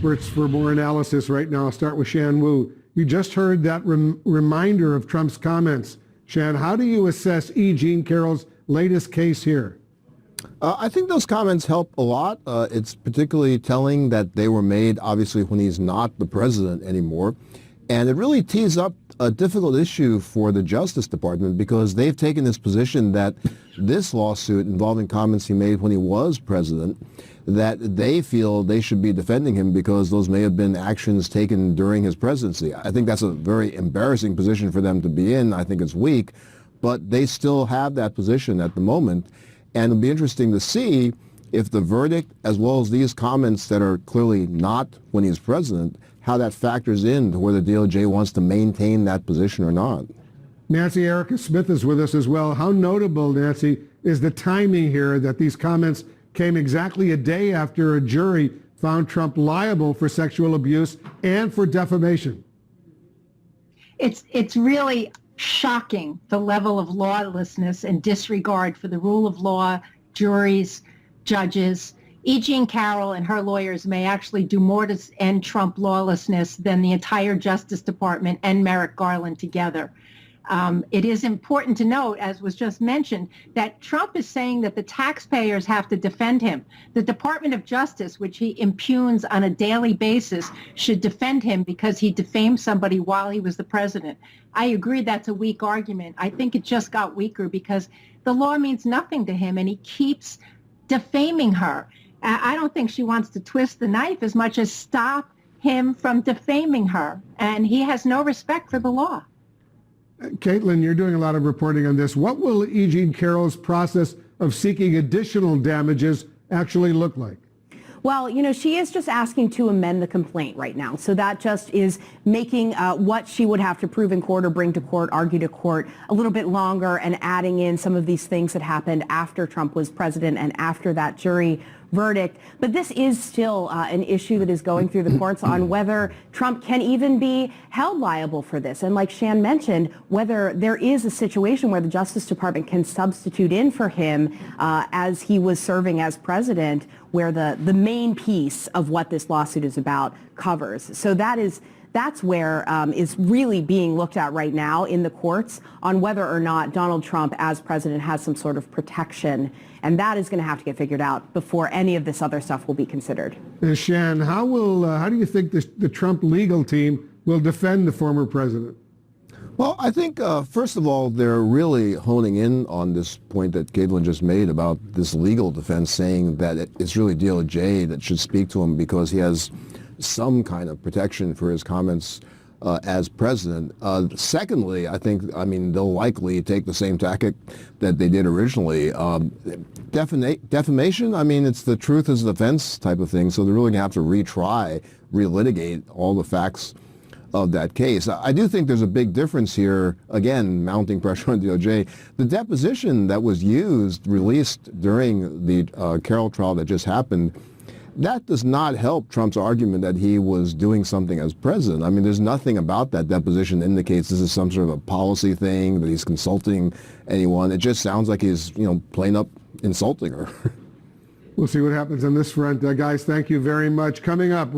experts for more analysis right now. I'll start with Shan Wu. You just heard that reminder of Trump's comments. Shan, how do you assess E. Jean Carroll's latest case here? I think those comments help a lot. It's particularly telling that they were made, obviously, when he's not the president anymore. And it really tees up a difficult issue for the Justice Department because they've taken this position that this lawsuit involving comments he made when he was president, that they feel they should be defending him because those may have been actions taken during his presidency. I think that's a very embarrassing position for them to be in. I think it's weak, but they still have that position at the moment. And it'll be interesting to see if the verdict, as well as these comments that are clearly not when he's president, how that factors in to whether the DOJ wants to maintain that position or not. Nancy Erika Smith is with us as well. How notable, Nancy, is the timing here that these comments came exactly a day after a jury found Trump liable for sexual abuse and for defamation? It's really shocking, the level of lawlessness and disregard for the rule of law, juries, judges. E. Jean Carroll and her lawyers may actually do more to end Trump lawlessness than the entire Justice Department and Merrick Garland together. It is important to note, as was just mentioned, that Trump is saying that the taxpayers have to defend him. The Department of Justice, which he impugns on a daily basis, should defend him because he defamed somebody while he was the president. I agree that's a weak argument. I think it just got weaker because the law means nothing to him and he keeps defaming her. I don't think she wants to twist the knife as much as stop him from defaming her. And he has no respect for the law. Katelyn, you're doing a lot of reporting on this. What will E. Jean Carroll's process of seeking additional damages actually look like? Well, you know, she is just asking to amend the complaint right now. So that just is making what she would have to prove in court or bring to court, argue to court a little bit longer and adding in some of these things that happened after Trump was president and after that jury verdict. But this is still an issue that is going through the courts on whether Trump can even be held liable for this. And like Shan mentioned, whether there is a situation where the Justice Department can substitute in for him as he was serving as president, where the main piece of what this lawsuit is about covers. So that's where is really being looked at right now in the courts on whether or not Donald Trump as president has some sort of protection. And that is going to have to get figured out before any of this other stuff will be considered. Shan, how do you think the Trump legal team will defend the former president? Well, I think, first of all, they're really honing in on this point that Katelyn just made about this legal defense, saying that it's really DOJ that should speak to him because he has some kind of protection for his comments as president. Secondly, I mean, they'll likely take the same tactic that they did originally. Defamation, I mean, it's the truth is the defense type of thing, so they're really going to have to relitigate all the facts of that case. I do think there's a big difference here, again, mounting pressure on DOJ. The deposition that was released during the Carroll trial that just happened, that does not help Trump's argument that he was doing something as president. I mean, there's nothing about that deposition that indicates this is some sort of a policy thing, that he's consulting anyone. It just sounds like he's, plain up insulting her. We'll see what happens on this front. Guys, thank you very much. Coming up.